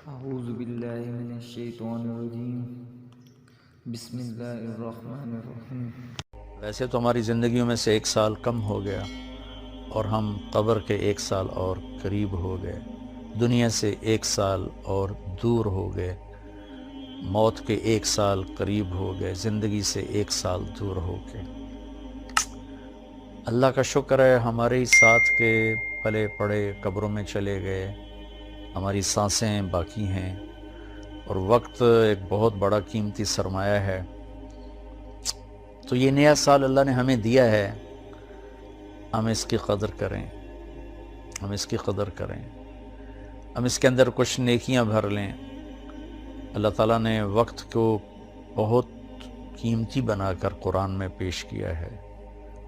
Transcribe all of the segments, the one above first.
اعوذ باللہ من الشیطان الرجیم بسم اللہ الرحمن الرحیم۔ ویسے تو ہماری زندگیوں میں سے 1 سال کم ہو گیا اور ہم قبر کے 1 سال اور قریب ہو گئے، دنیا سے 1 سال اور دور ہو گئے، موت کے 1 سال قریب ہو گئے، زندگی سے 1 سال دور ہو گئے۔ اللہ کا شکر ہے ہمارے ہی ساتھ کے پلے پڑے قبروں میں چلے گئے، ہماری سانسیں باقی ہیں، اور وقت ایک بہت بڑا قیمتی سرمایہ ہے۔ تو یہ نیا سال اللہ نے ہمیں دیا ہے، ہم اس کی قدر کریں، ہم اس کی قدر کریں، ہم اس کے اندر کچھ نیکیاں بھر لیں۔ اللہ تعالیٰ نے وقت کو بہت قیمتی بنا کر قرآن میں پیش کیا ہے،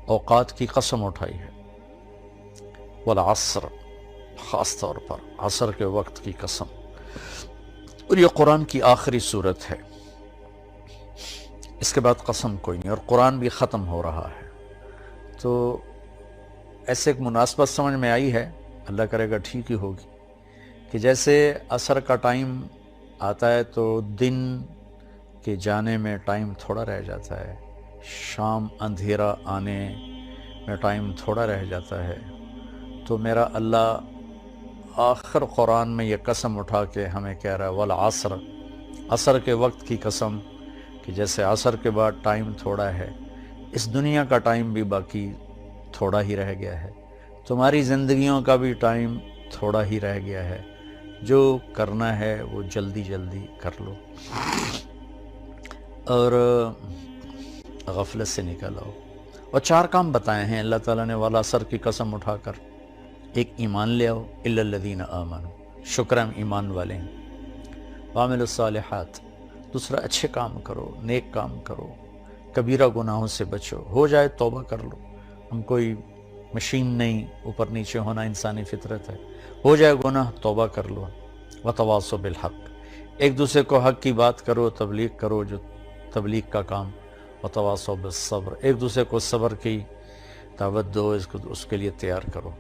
اوقات کی قسم اٹھائی ہے، والعصر، خاص طور پر عصر کے وقت کی قسم، اور یہ قرآن کی آخری صورت ہے، اس کے بعد قسم کوئی نہیں، اور قرآن بھی ختم ہو رہا ہے۔ تو ایسے ایک مناسبت سمجھ میں آئی ہے، اللہ کرے گا ٹھیک ہی ہوگی، کہ جیسے عصر کا ٹائم آتا ہے تو دن کے جانے میں ٹائم تھوڑا رہ جاتا ہے، شام اندھیرا آنے میں ٹائم تھوڑا رہ جاتا ہے، تو میرا اللہ آخر قرآن میں یہ قسم اٹھا کے ہمیں کہہ رہا ہے والعصر، عصر کے وقت کی قسم، کہ جیسے عصر کے بعد ٹائم تھوڑا ہے، اس دنیا کا ٹائم بھی باقی تھوڑا ہی رہ گیا ہے، تمہاری زندگیوں کا بھی ٹائم تھوڑا ہی رہ گیا ہے، جو کرنا ہے وہ جلدی جلدی کر لو اور غفلت سے نکل آؤ۔ اور 4 کام بتائے ہیں اللہ تعالیٰ نے والعصر کی قسم اٹھا کر۔ ایک، ایمان لے آؤ، الا الذین آمنوا، شکر ہم ایمان والے ہیں، وعملوا الصالحات، دوسرا اچھے کام کرو، نیک کام کرو، کبیرہ گناہوں سے بچو، ہو جائے توبہ کر لو، ہم کوئی مشین نہیں، اوپر نیچے ہونا انسانی فطرت ہے، ہو جائے گناہ توبہ کر لو، وتواصوا بالحق، ایک دوسرے کو حق کی بات کرو، تبلیغ کرو، جو تبلیغ کا کام، وتواصوا بالصبر، ایک دوسرے کو صبر کی دعوت دو، اس کے لیے تیار کرو۔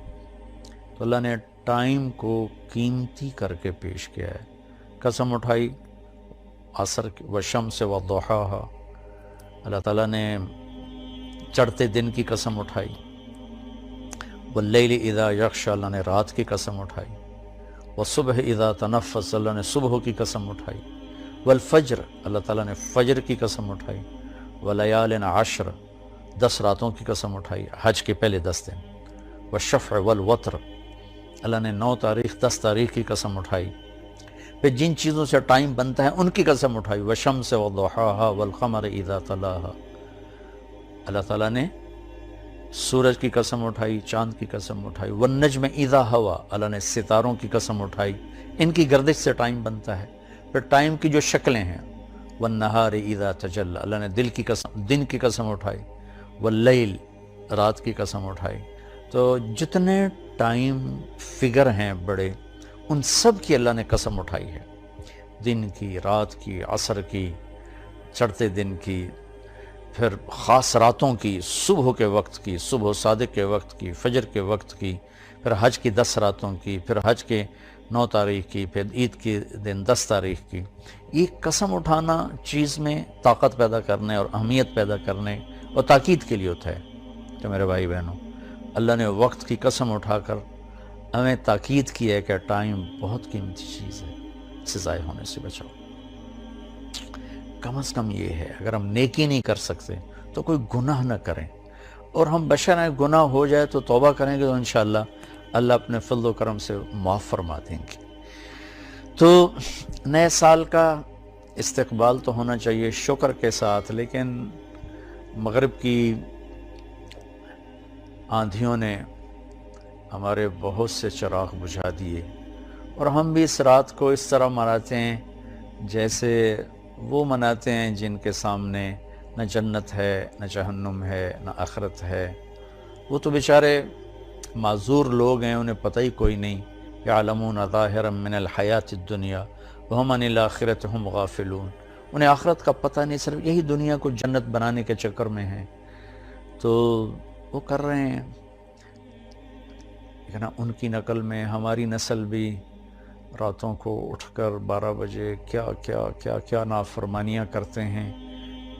تو اللہ نے ٹائم کو قیمتی کر کے پیش کیا ہے، قسم اٹھائی عصر کی، والشمس وضحاہا، اللہ تعالیٰ نے چڑھتے دن کی قسم اٹھائی، واللیل اذا یغشی، اللہ نے رات کی قسم اٹھائی، والصبح اذا تنفس، اللہ نے صبح کی قسم اٹھائی، والفجر، اللہ تعالیٰ نے فجر کی قسم اٹھائی، ولیال عشر، 10 راتوں کی قسم اٹھائی، حج کے پہلے 10 دن، والشفع والوتر، اللہ نے 9 تاریخ 10 تاریخ کی قسم اٹھائی، پھر جن چیزوں سے ٹائم بنتا ہے ان کی قسم اٹھائی، والشمس وضحاہا والقمر اذا تلاہا، اللہ تعالیٰ نے سورج کی قسم اٹھائی، چاند کی قسم اٹھائی، والنجم اذا ہوا، اللہ نے ستاروں کی قسم اٹھائی، ان کی گردش سے ٹائم بنتا ہے، پھر ٹائم کی جو شکلیں ہیں، والنہار اذا تجلی، اللہ نے دن کی قسم اٹھائی، واللیل، رات کی قسم اٹھائی۔ تو جتنے ٹائم فگر ہیں بڑے، ان سب کی اللہ نے قسم اٹھائی ہے، دن کی، رات کی، عصر کی، چڑھتے دن کی، پھر خاص راتوں کی، صبح کے وقت کی، صبح صادق کے وقت کی، فجر کے وقت کی، پھر حج کی 10 راتوں کی، پھر حج کے 9 تاریخ کی، پھر عید کے دن 10 تاریخ کی۔ یہ قسم اٹھانا چیز میں طاقت پیدا کرنے اور اہمیت پیدا کرنے اور تاکید کے لیے ہوتا ہے۔ تو میرے بھائی بہنوں، اللہ نے وقت کی قسم اٹھا کر ہمیں تاکید کی ہے کہ ٹائم بہت قیمتی چیز ہے، اسے ضائع ہونے سے بچاؤ۔ کم از کم یہ ہے، اگر ہم نیکی نہیں کر سکتے تو کوئی گناہ نہ کریں، اور ہم بشر ہیں، گناہ ہو جائے تو توبہ کریں گے تو انشاءاللہ اللہ اپنے فضل و کرم سے معاف فرما دیں گے۔ تو نئے سال کا استقبال تو ہونا چاہیے شکر کے ساتھ، لیکن مغرب کی آندھیوں نے ہمارے بہت سے چراغ بجھا دیے، اور ہم بھی اس رات کو اس طرح مناتے ہیں جیسے وہ مناتے ہیں جن کے سامنے نہ جنت ہے، نہ جہنم ہے، نہ آخرت ہے۔ وہ تو بیچارے معذور لوگ ہیں، انہیں پتہ ہی کوئی نہیں، یعلمون ظاہرا من الحیات الدنیا وہم عن الآخرۃ ہم غافلون، انہیں آخرت کا پتہ نہیں، صرف یہی دنیا کو جنت بنانے کے چکر میں ہیں، تو وہ کر رہے ہیں۔ لیکن ان کی نقل میں ہماری نسل بھی راتوں کو اٹھ کر 12 بجے کیا کیا کیا کیا نافرمانیاں کرتے ہیں۔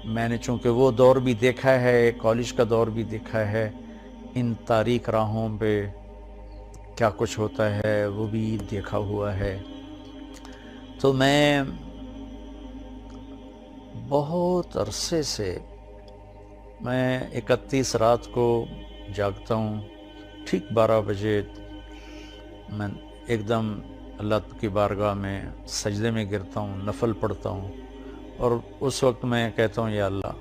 میں نے چونکہ وہ دور بھی دیکھا ہے، کالج کا دور بھی دیکھا ہے، ان تاریک راہوں پہ کیا کچھ ہوتا ہے وہ بھی دیکھا ہوا ہے۔ تو میں بہت عرصے سے میں 31 رات کو جاگتا ہوں، ٹھیک 12 بجے میں ایک دم اللہ کی بارگاہ میں سجدے میں گرتا ہوں، نفل پڑھتا ہوں، اور اس وقت میں کہتا ہوں یا اللہ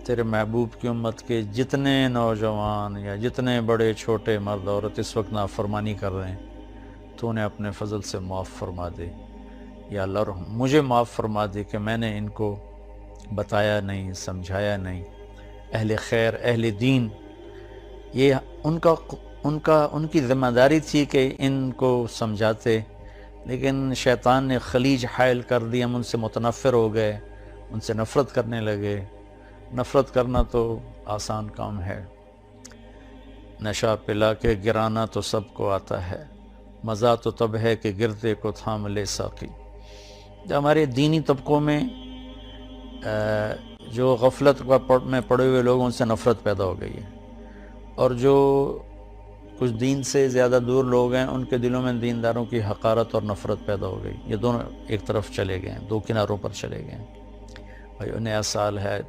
تیرے محبوب کی امت کے جتنے نوجوان یا جتنے بڑے چھوٹے مرد عورت اس وقت نافرمانی کر رہے ہیں تو انہیں اپنے فضل سے معاف فرما دے یا اللہ، اور مجھے معاف فرما دے کہ میں نے ان کو بتایا نہیں، سمجھایا نہیں۔ اہل خیر، اہل دین، یہ ان کی ذمہ داری تھی کہ ان کو سمجھاتے، لیکن شیطان نے خلیج حائل کر دی، ہم ان سے متنفر ہو گئے، ان سے نفرت کرنے لگے۔ نفرت کرنا تو آسان کام ہے، نشہ پلا کے گرانا تو سب کو آتا ہے، مزہ تو تب ہے کہ گرتے کو تھام لے ساقی۔ ہمارے دینی طبقوں میں جو غفلت میں پڑے ہوئے لوگ، ان سے نفرت پیدا ہو گئی ہے، اور جو کچھ دین سے زیادہ دور لوگ ہیں ان کے دلوں میں دینداروں کی حقارت اور نفرت پیدا ہو گئی۔ یہ دونوں ایک طرف چلے گئے ہیں، دو کناروں پر چلے گئے ہیں۔ بھائی نیا سال ہے،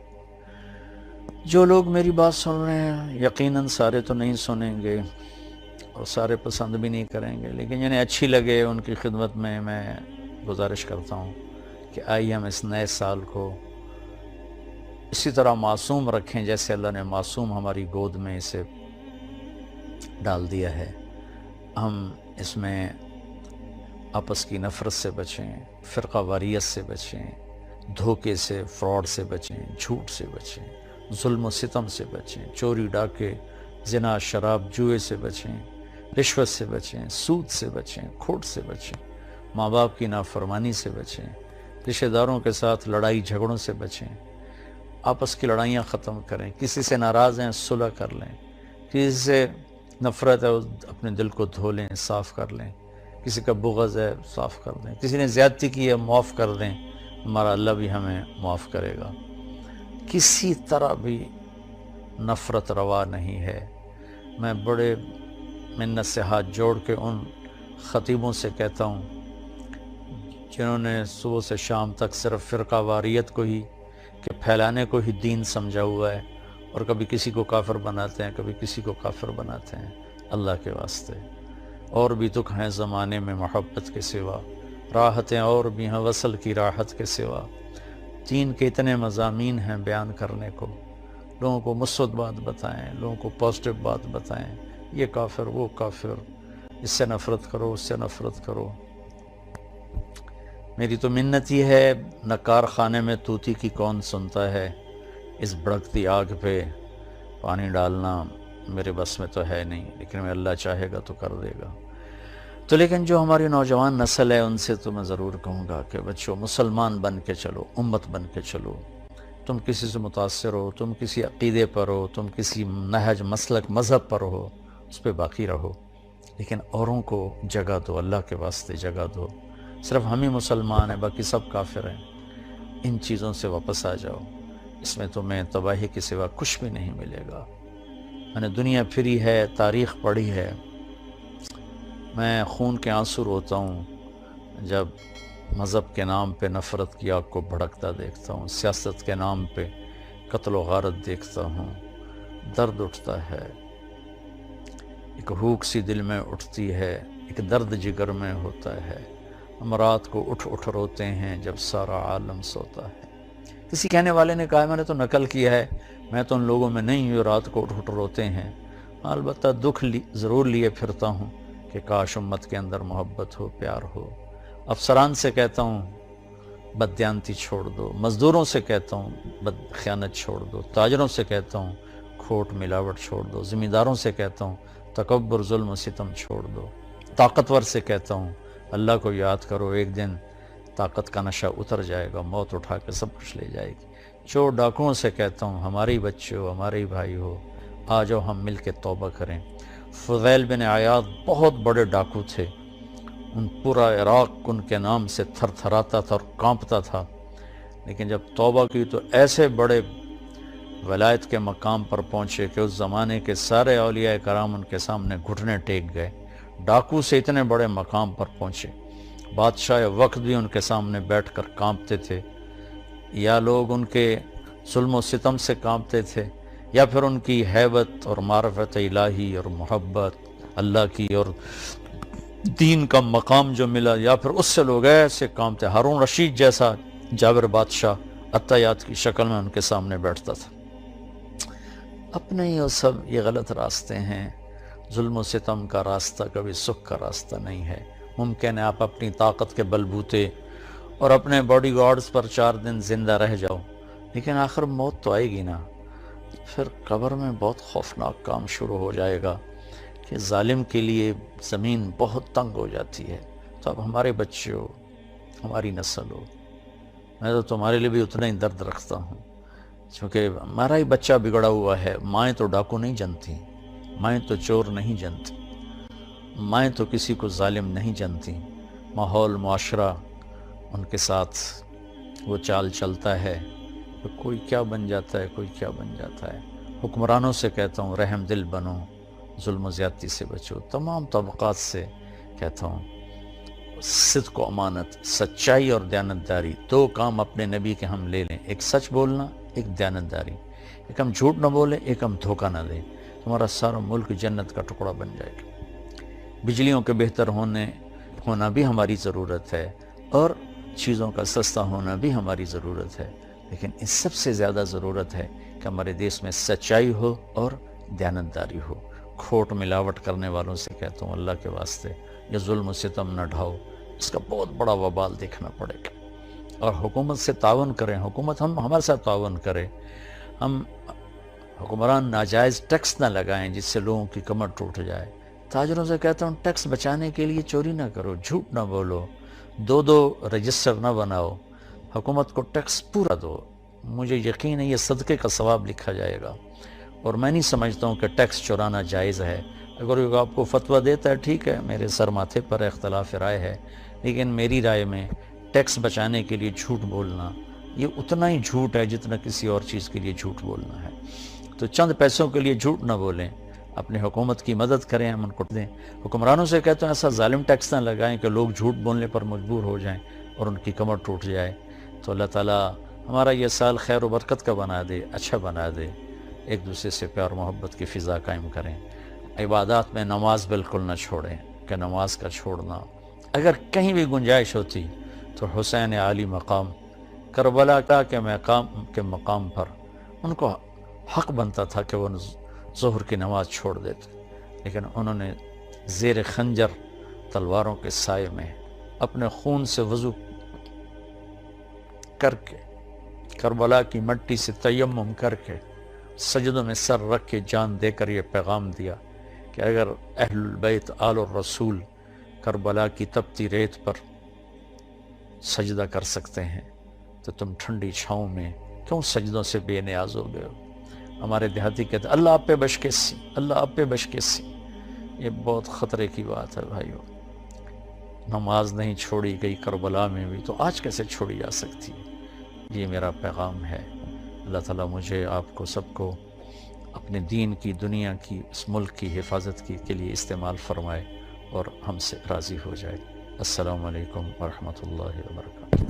جو لوگ میری بات سن رہے ہیں یقیناً سارے تو نہیں سنیں گے اور سارے پسند بھی نہیں کریں گے، لیکن جنہیں اچھی لگے ان کی خدمت میں گزارش کرتا ہوں کہ آئیے ہم اس نئے سال کو اسی طرح معصوم رکھیں جیسے اللہ نے معصوم ہماری گود میں اسے ڈال دیا ہے۔ ہم اس میں آپس کی نفرت سے بچیں، فرقہ واریت سے بچیں، دھوکے سے، فراڈ سے بچیں، جھوٹ سے بچیں، ظلم و ستم سے بچیں، چوری ڈاکے، زنا، شراب، جوئے سے بچیں، رشوت سے بچیں، سود سے بچیں، کھوٹ سے بچیں، ماں باپ کی نافرمانی سے بچیں، رشتہ داروں کے ساتھ لڑائی جھگڑوں سے بچیں، آپس کی لڑائیاں ختم کریں، کسی سے ناراض ہیں صلح کر لیں، کسی سے نفرت ہے اپنے دل کو دھو لیں، صاف کر لیں، کسی کا بغض ہے صاف کر دیں، کسی نے زیادتی کی ہے معاف کر دیں، ہمارا اللہ بھی ہمیں معاف کرے گا۔ کسی طرح بھی نفرت روا نہیں ہے۔ میں بڑے منت سے ہاتھ جوڑ کے ان خطیبوں سے کہتا ہوں جنہوں نے صبح سے شام تک صرف فرقہ واریت کو ہی کہ پھیلانے کو ہی دین سمجھا ہوا ہے، اور کبھی کسی کو کافر بناتے ہیں، کبھی کسی کو کافر بناتے ہیں۔ اللہ کے واسطے اور بھی دکھ ہیں زمانے میں محبت کے سوا، راحتیں اور بھی ہیں وصل کی راحت کے سوا، دین کے اتنے مضامین ہیں بیان کرنے کو۔ لوگوں کو مثبت بات بتائیں، لوگوں کو پازیٹیو بات بتائیں، یہ کافر، وہ کافر، اس سے نفرت کرو، اس سے نفرت کرو۔ میری تو منت ہی ہے، نہ کارخانے میں طوطی کی کون سنتا ہے، اس بھڑکتی آگ پہ پانی ڈالنا میرے بس میں تو ہے نہیں، لیکن میں اللہ چاہے گا تو کر دے گا۔ تو لیکن جو ہماری نوجوان نسل ہے ان سے تو میں ضرور کہوں گا کہ بچوں مسلمان بن کے چلو، امت بن کے چلو۔ تم کسی سے متاثر ہو، تم کسی عقیدے پر ہو، تم کسی نہج، مسلک، مذہب پر ہو، اس پہ باقی رہو، لیکن اوروں کو جگہ دو، اللہ کے واسطے جگہ دو۔ صرف ہم ہی مسلمان ہیں، باقی سب کافر ہیں۔ ان چیزوں سے واپس آ جاؤ، اس میں تمہیں تباہی کے سوا کچھ بھی نہیں ملے گا۔ میں نے دنیا پھری ہے، تاریخ پڑھی ہے، میں خون کے آنسو روتا ہوں جب مذہب کے نام پہ نفرت کی آگ کو بھڑکتا دیکھتا ہوں، سیاست کے نام پہ قتل و غارت دیکھتا ہوں، درد اٹھتا ہے، ایک بھوک سی دل میں اٹھتی ہے، ایک درد جگر میں ہوتا ہے۔ ہم رات کو اٹھ اٹھ روتے ہیں جب سارا عالم سوتا ہے۔ کسی کہنے والے نے کہا میں نے تو نقل کیا ہے، میں تو ان لوگوں میں نہیں ہوں رات کو اٹھ اٹھ روتے ہیں۔ البتہ دکھ ضرور لیے پھرتا ہوں کہ کاش امت کے اندر محبت ہو، پیار ہو۔ افسران سے کہتا ہوں بددیانتی چھوڑ دو، مزدوروں سے کہتا ہوں خیانت چھوڑ دو، تاجروں سے کہتا ہوں کھوٹ ملاوٹ چھوڑ دو، ذمہ داروں سے کہتا ہوں تکبر، ظلم و ستم چھوڑ دو، طاقتور سے کہتا ہوں اللہ کو یاد کرو، ایک دن طاقت کا نشہ اتر جائے گا، موت اٹھا کے سب کچھ لے جائے گی۔ چور ڈاکوؤں سے کہتا ہوں ہمارے بچے ہو، ہمارے بھائی ہو، آ جاؤ ہم مل کے توبہ کریں۔ فضیل بن عیاض بہت بڑے ڈاکو تھے، ان پورا عراق ان کے نام سے تھر تھراتا تھا اور کانپتا تھا، لیکن جب توبہ کی تو ایسے بڑے ولایت کے مقام پر پہنچے کہ اس زمانے کے سارے اولیاء کرام ان کے سامنے گھٹنے ٹیک گئے۔ ڈاکو سے اتنے بڑے مقام پر پہنچے، بادشاہ وقت بھی ان کے سامنے بیٹھ کر کانپتے تھے، یا لوگ ان کے ظلم و ستم سے کانپتے تھے، یا پھر ان کی ہیبت اور معرفت الہی اور محبت اللہ کی اور دین کا مقام جو ملا، یا پھر اس سے لوگ ایسے کانپتے۔ ہارون رشید جیسا جابر بادشاہ عطیات کی شکل میں ان کے سامنے بیٹھتا تھا۔ اپنے ہی وہ سب یہ غلط راستے ہیں۔ ظلم و ستم کا راستہ کبھی سکھ کا راستہ نہیں ہے۔ ممکن ہے آپ اپنی طاقت کے بلبوتے اور اپنے باڈی گارڈز پر 4 دن زندہ رہ جاؤ، لیکن آخر موت تو آئے گی نا۔ پھر قبر میں بہت خوفناک کام شروع ہو جائے گا کہ ظالم کے لیے زمین بہت تنگ ہو جاتی ہے۔ تو اب ہمارے بچے ہو، ہماری نسل ہو، میں تو تمہارے لیے بھی اتنا ہی درد رکھتا ہوں، چونکہ ہمارا ہی بچہ بگڑا ہوا ہے۔ مائیں تو ڈاکو نہیں جنتی، مائیں تو چور نہیں جنتی، مائیں تو کسی کو ظالم نہیں جنتی۔ ماحول معاشرہ ان کے ساتھ وہ چال چلتا ہے کہ کوئی کیا بن جاتا ہے، کوئی کیا بن جاتا ہے۔ حکمرانوں سے کہتا ہوں رحم دل بنو، ظلم و زیادتی سے بچو۔ تمام طبقات سے کہتا ہوں صدق و امانت، سچائی اور دیانتداری، 2 کام اپنے نبی کے ہم لے لیں، ایک سچ بولنا، ایک دیانتداری۔ ایک ہم جھوٹ نہ بولیں، ایک ہم دھوکہ نہ دیں، تمہارا سارا ملک جنت کا ٹکڑا بن جائے گا۔ بجلیوں کے بہتر ہونا بھی ہماری ضرورت ہے، اور چیزوں کا سستا ہونا بھی ہماری ضرورت ہے، لیکن اس سب سے زیادہ ضرورت ہے کہ ہمارے دیش میں سچائی ہو اور دیانتداری ہو۔ کھوٹ ملاوٹ کرنے والوں سے کہتا ہوں اللہ کے واسطے یہ ظلم و ستم نہ ڈھاؤ، اس کا بہت بڑا وبال دیکھنا پڑے گا۔ اور حکومت سے تعاون کریں، حکومت ہمارے ساتھ تعاون کرے، ہم حکمران ناجائز ٹیکس نہ لگائیں جس سے لوگوں کی کمر ٹوٹ جائے۔ تاجروں سے کہتا ہوں ٹیکس بچانے کے لیے چوری نہ کرو، جھوٹ نہ بولو، 2 رجسٹر نہ بناؤ، حکومت کو ٹیکس پورا دو۔ مجھے یقین ہے یہ صدقے کا ثواب لکھا جائے گا، اور میں نہیں سمجھتا ہوں کہ ٹیکس چورانا جائز ہے۔ اگر کوئی آپ کو فتویٰ دیتا ہے ٹھیک ہے، میرے سر ماتھے پر اختلاف رائے ہے، لیکن میری رائے میں ٹیکس بچانے کے لیے جھوٹ بولنا یہ اتنا ہی جھوٹ ہے جتنا کسی اور چیز کے لیے جھوٹ بولنا ہے۔ تو چند پیسوں کے لیے جھوٹ نہ بولیں، اپنے حکومت کی مدد کریں، ہم ان کو دیں۔ حکمرانوں سے کہتے ہیں ایسا ظالم ٹیکس نہ لگائیں کہ لوگ جھوٹ بولنے پر مجبور ہو جائیں اور ان کی کمر ٹوٹ جائے۔ تو اللہ تعالیٰ ہمارا یہ سال خیر و برکت کا بنا دے، اچھا بنا دے، ایک دوسرے سے پیار محبت کی فضا قائم کریں۔ عبادات میں نماز بالکل نہ چھوڑیں، کہ نماز کا چھوڑنا اگر کہیں بھی گنجائش ہوتی تو حسین عالی مقام کربلا کے مقام پر ان کو حق بنتا تھا کہ وہ ظہر کی نماز چھوڑ دیتے، لیکن انہوں نے زیر خنجر تلواروں کے سائے میں اپنے خون سے وضو کر کے، کربلا کی مٹی سے تیمم کر کے، سجدوں میں سر رکھ کے جان دے کر یہ پیغام دیا کہ اگر اہل البیت آل الرسول کربلا کی تپتی ریت پر سجدہ کر سکتے ہیں تو تم ٹھنڈی چھاؤں میں کیوں سجدوں سے بے نیاز ہو گئے ہو۔ ہمارے دیہاتی کہتے ہیں اللہ آپ پہ بشکیسی، اللہ آپ پہ بشکیسی۔ یہ بہت خطرے کی بات ہے بھائیو۔ نماز نہیں چھوڑی گئی کربلا میں بھی، تو آج کیسے چھوڑی جا سکتی ہے؟ یہ میرا پیغام ہے۔ اللہ تعالیٰ مجھے، آپ کو، سب کو اپنے دین کی، دنیا کی، اس ملک کی حفاظت کے لیے استعمال فرمائے اور ہم سے راضی ہو جائے۔ السلام علیکم ورحمۃ اللہ وبرکاتہ۔